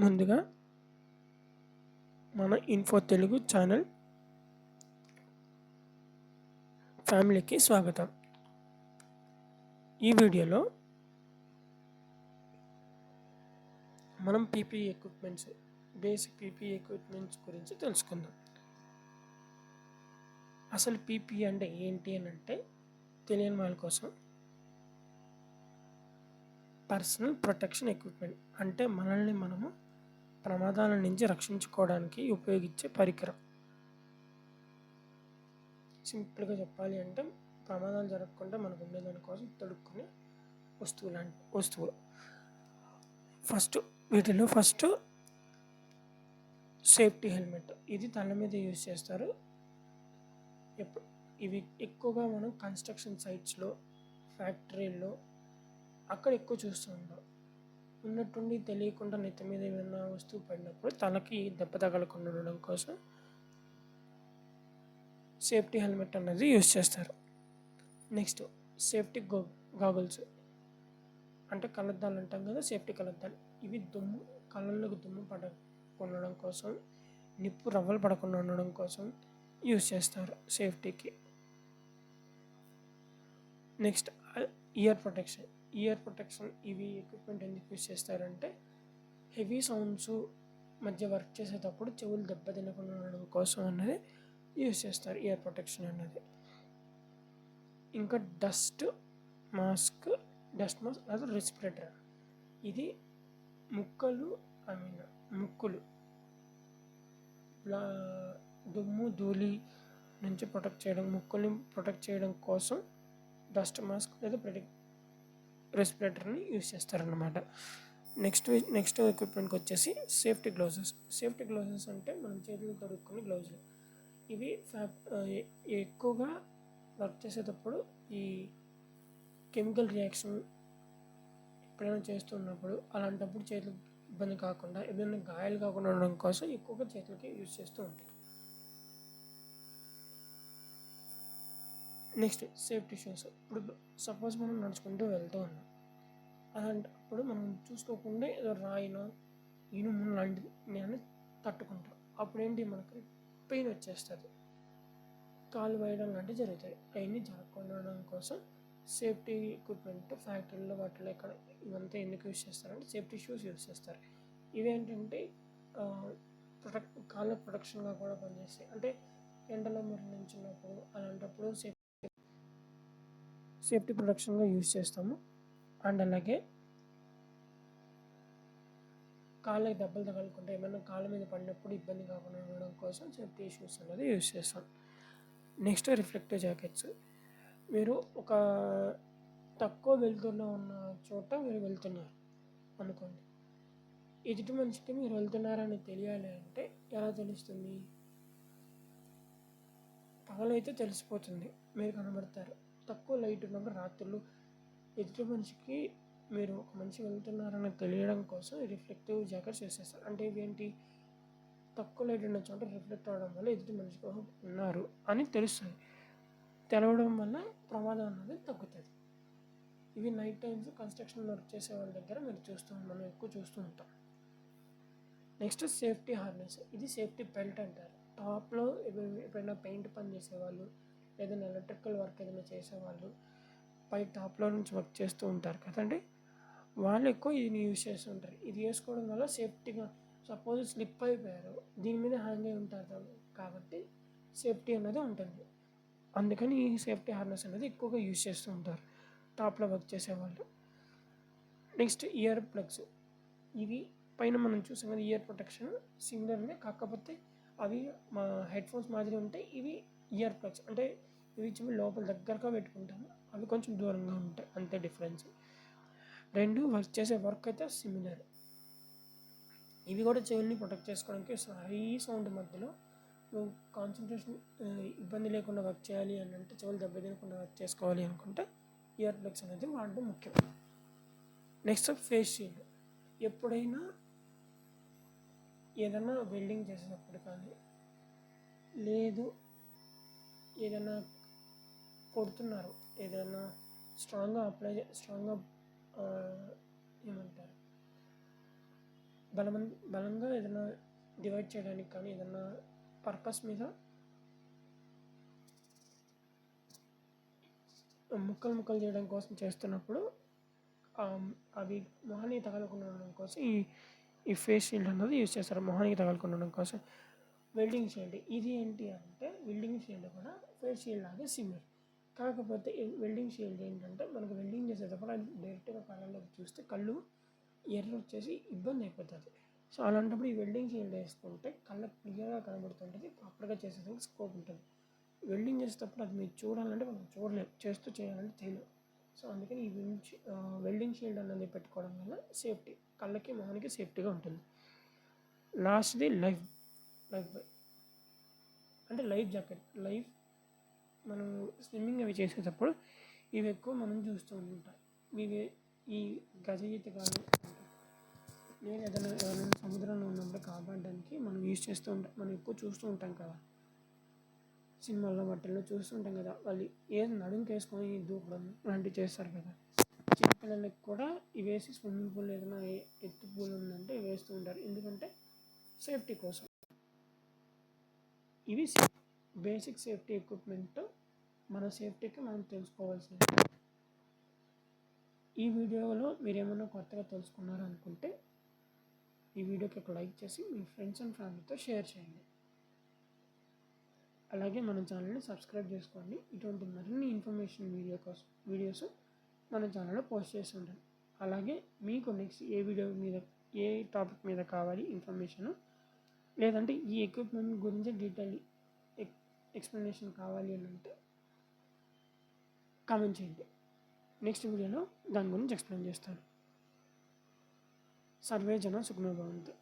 ముందుగా మన info Telugu channel ఫ్యామిలీకి స్వాగతం. ఈ వీడియోలో మనం PPE equipments, basic PPE equipments గురించి తెలుసుకుందాం. అసలు పీపీఈ అంటే ఏంటి అని అంటే తెలియని వాళ్ళ కోసం పర్సనల్ ప్రొటెక్షన్ ఎక్విప్మెంట్ అంటే మనల్ని మనము ప్రమాదాల నుంచి రక్షించుకోవడానికి ఉపయోగించే పరికరం. సింపుల్గా చెప్పాలి అంటే ప్రమాదాలు జరగకుండా మనకు ఉండేదానికోసం తొడుక్కునే వస్తువులు. వీటిలో ఫస్ట్ సేఫ్టీ హెల్మెట్. ఇది తల మీద యూజ్ చేస్తారు. ఇవి ఎక్కువగా మనం కన్స్ట్రక్షన్ సైట్స్లో, ఫ్యాక్టరీల్లో అక్కడ ఎక్కువ చూస్తూ ఉంటాం. ఉన్నట్టుండి తెలియకుండా నెత్తి మీద ఏమైనా వస్తువు పడినప్పుడు తలకి దెబ్బ తగలకుండా ఉండడం కోసం సేఫ్టీ హెల్మెట్ అన్నది యూజ్ చేస్తారు. నెక్స్ట్ సేఫ్టీ గాగుల్స్ అంటే కళ్ళద్దాలు అంటాం కదా, సేఫ్టీ కళ్ళద్దాలు. ఇవి కళ్ళల్లోకి దుమ్ము పడకుండా ఉండడం కోసం, నిప్పు రవ్వలు పడకుండా ఉండడం కోసం యూజ్ చేస్తారు సేఫ్టీకి. Next year protection. ఇవి ఎక్విప్మెంట్ ఎందుకు యూజ్ చేస్తారంటే హెవీ సౌండ్స్ మధ్య వర్క్ చేసేటప్పుడు చెవులు దెబ్బ తినకుండా ఉండడం కోసం అన్నది యూజ్ చేస్తారు ఇయర్ ప్రొటెక్షన్ అన్నది. ఇంకా డస్ట్ మాస్క్ అది రెస్పిరేటర్. ఇది ముక్కులు దుమ్ము ధూళి నుంచి ముక్కుల్ని ప్రొటెక్ట్ చేయడం కోసం డస్ట్ మాస్క్ లేదా రెస్పిరేటర్ని యూజ్ చేస్తారన్నమాట. నెక్స్ట్ ఎక్విప్మెంట్కి వచ్చేసి సేఫ్టీ గ్లౌజెస్ అంటే మనం చేతులు తొడుక్కునే గ్లౌజులు. ఇవి ఎక్కువగా వర్క్ చేసేటప్పుడు ఈ కెమికల్ రియాక్షన్ ఎప్పుడైనా చేస్తున్నప్పుడు అలాంటప్పుడు చేతులకు ఇబ్బంది కాకుండా, ఏదైనా గాయాలు కాకుండా ఉండడం కోసం ఎక్కువగా చేతులకి యూజ్ చేస్తూ ఉంటాయి. Next safety shoes. ఇప్పుడు సపోజ్ మనం నడుచుకుంటూ వెళ్తూ ఉన్నాం, అలాంటప్పుడు మనం చూసుకోకుండా ఏదో రాయినో ఇనుము లాంటిది తట్టుకుంటాం. అప్పుడు ఏంటి, మనకు పెయిన్ వచ్చేస్తుంది, కాలు వేయడం లాంటివి జరుగుతాయి. అవన్నీ జరగకుండా ఉండడం కోసం సేఫ్టీ ఎక్విప్మెంట్ ఫ్యాక్టరీలో వాటిలో ఎక్కడ ఇవంతా ఎందుకు యూజ్ చేస్తారంటే సేఫ్టీ షూస్ యూజ్ చేస్తారు. ఇవేంటంటే కాళ్ళ ప్రొటెక్షన్గా కూడా పనిచేస్తాయి. అంటే ఎండలో మీరు నిల్చున్నప్పుడు అలాంటప్పుడు సేఫ్టీ ప్రొటెక్షన్గా యూజ్ చేస్తాము. అండ్ అలాగే కాళ్ళకి దెబ్బలు తగలకుండా, ఏమైనా కాళ్ళ మీద పడినప్పుడు ఇబ్బంది కాకుండా ఉండడం కోసం సేఫ్టీ షూస్ అనేది యూజ్ చేస్తాం. Next reflective jackets. మీరు ఒక తక్కువ వెళ్తున్న ఉన్న చోట మీరు వెళ్తున్నారు అనుకోండి, ఎదుటి మనిషికి మీరు వెళ్తున్నారని తెలియాలి అంటే ఎలా తెలుస్తుంది? పగలైతే తెలిసిపోతుంది, మీరు కనబడతారు. తక్కువ లైట్ ఉన్నప్పుడు రాత్రులు ఎదుటి మనిషికి మీరు ఒక మనిషి వెళ్తున్నారని తెలియడం కోసం రిఫ్లెక్టివ్ జాకెట్స్ యూజ్ చేస్తారు. అంటే ఇవేంటి, తక్కువ లైట్ ఉన్న చోట రిఫ్లెక్ట్ అవ్వడం వల్ల ఎదుటి మనిషి ఉన్నారు అని తెలుస్తుంది. తెలవడం వల్ల ప్రమాదం అనేది తగ్గుతుంది. ఇవి నైట్ టైమ్స్ కన్స్ట్రక్షన్ వర్క్ చేసే వాళ్ళ దగ్గర మనం ఎక్కువ చూస్తూ ఉంటాం. Next safety harness. ఇది సేఫ్టీ బెల్ట్ అంటారు. టాప్లో ఎప్పుడైనా పెయింట్ పని చేసేవాళ్ళు, ఏదైనా ఎలక్ట్రికల్ వర్క్ ఏదైనా చేసేవాళ్ళు పై టాప్లో నుంచి వర్క్ చేస్తూ ఉంటారు కదండి, వాళ్ళు ఎక్కువ ఇది యూజ్ చేస్తుంటారు. ఇది వేసుకోవడం వల్ల సేఫ్టీగా, సపోజ్ స్లిప్ అయిపోయారు, దీని మీద హ్యాంగ్ అయి ఉంటారు కాబట్టి సేఫ్టీ అనేది ఉంటుంది. అందుకని ఈ సేఫ్టీ హార్నెస్ అనేది ఎక్కువగా యూజ్ చేస్తూ ఉంటారు టాప్లో వర్క్ చేసేవాళ్ళు. Next ear plugs. ఇవి పైన మనం చూసాం కదా, ఇయర్ ప్రొటెక్షన్ సిమిలర్నే, కాకపోతే అవి మా హెడ్ ఫోన్స్ మాదిరి ఉంటాయి. ఇవి ఇయర్ ప్లగ్స్ అంటే ఇవి లోపల దగ్గరగా పెట్టుకుంటాము, అవి కొంచెం దూరంగా ఉంటాయి, అంతే డిఫరెన్స్. రెండు వర్క్ చేసే వర్క్ అయితే సిమిలర్. ఇవి కూడా చెవుల్ని ప్రొటెక్ట్ చేసుకోవడానికి హై సౌండ్ మధ్యలో నువ్వు కాన్సన్ట్రేషన్ ఇబ్బంది లేకుండా వర్క్ చేయాలి అని అంటే, చెవులు దెబ్బ తినకుండా వర్క్ చేసుకోవాలి అనుకుంటే ఇయర్ ప్లగ్స్ అనేది వాడడం ముఖ్యం. Next face shield. ఎప్పుడైనా ఏదైనా వెల్డింగ్ చేసేటప్పుడు కానీ, లేదు ఏదైనా కొడుతున్నారు, ఏదైనా స్ట్రాంగ్గా ఏమంటారు బలంగా ఏదైనా డివైడ్ చేయడానికి కానీ ఏదైనా పర్పస్ మీద ముక్కలు ముక్కలు చేయడం కోసం చేస్తున్నప్పుడు అవి మొహానికి తగలకుండా ఉండడం కోసం ఈ ఫేస్ షీల్డ్ అన్నది యూజ్ చేస్తారు మొహానికి తగలకుండా ఉండడం కోసం. వెల్డింగ్ షీల్డ్ ఇది ఏంటి అంటే వెల్డింగ్ షీల్డ్ కూడా ఫేస్ షీల్డ్ లాగే సిమిలర్. కాకపోతే వెల్డింగ్ షీల్డ్ ఏంటంటే మనకు వెల్డింగ్ చేసేటప్పుడు అది డైరెక్ట్గా కళ్ళలోకి చూస్తే కళ్ళు ఎర్ర వచ్చేసి ఇబ్బంది అయిపోతుంది. సో అలాంటప్పుడు ఈ వెల్డింగ్ షీల్డ్ వేసుకుంటే కళ్ళకు క్లియర్గా కనబడుతుంటుంది, ప్రాపర్గా చేసేదానికి స్కోప్ ఉంటుంది. వెల్డింగ్ చేసేటప్పుడు అది మీరు చూడాలంటే మనం చూడలేము, చేస్తూ చేయాలంటే చేయలేము. సో అందుకని ఈ వెల్డింగ్ షీల్డ్ అన్నది పెట్టుకోవడం వల్ల సేఫ్టీ, కళ్ళకి మొహానికి సేఫ్టీగా ఉంటుంది. లాస్ట్ది లైఫ్ బాయ్ అంటే లైఫ్ జాకెట్. మనం స్విమ్మింగ్ అవి చేసేటప్పుడు ఇవి ఎక్కువ మనం చూస్తూ ఉంటాం. ఇవి ఈ గజ ఈతగాళ్ళు నేను ఎవరైనా సముద్రంలో ఉన్నప్పుడు కాపాడడానికి మనం యూజ్ చేస్తూ ఉంటాం. మనం ఎక్కువ చూస్తూ ఉంటాం కదా, సినిమాల్లో వాటిల్లో చూస్తూ ఉంటాం కదా, వాళ్ళు ఏది నడుంకి వేసుకొని దూకడం అలాంటివి చేస్తారు కదా. చిన్నపిల్లలకి కూడా ఇవి వేసి స్విమ్మింగ్ పూల్ ఏదైనా ఎత్తు పూల్ ఉందంటే వేస్తూ ఉంటారు, ఎందుకంటే సేఫ్టీ కోసం. ఇవి బేసిక్ సేఫ్టీ ఎక్విప్మెంట్, మన సేఫ్టీకి మనం తెలుసుకోవాల్సింది. ఈ వీడియోలో మీరు ఏమైనా కొత్తగా తెలుసుకున్నారు అనుకుంటే ఈ వీడియోకి ఒక లైక్ చేసి మీ ఫ్రెండ్స్ అండ్ ఫ్యామిలీతో షేర్ చేయండి. అలాగే మన ఛానల్ని సబ్స్క్రైబ్ చేసుకోండి. ఇటువంటి మరిన్ని ఇన్ఫర్మేషన్ వీడియోస్ మన ఛానల్లో పోస్ట్ చేసి ఉంటాను. అలాగే మీకు నెక్స్ట్ ఏ వీడియో మీద ఏ టాపిక్ మీద కావాలి ఇన్ఫర్మేషను, లేదంటే ఈ ఎక్విప్మెంట్ గురించి డీటెయిల్ ఎక్స్ప్లెనేషన్ కావాలి అని అంటే కామెంట్ చేయండి. నెక్స్ట్ వీడియోలో దాని గురించి ఎక్స్ప్లెయిన్ చేస్తాను. సర్వే జన సుఖినో భవంతు.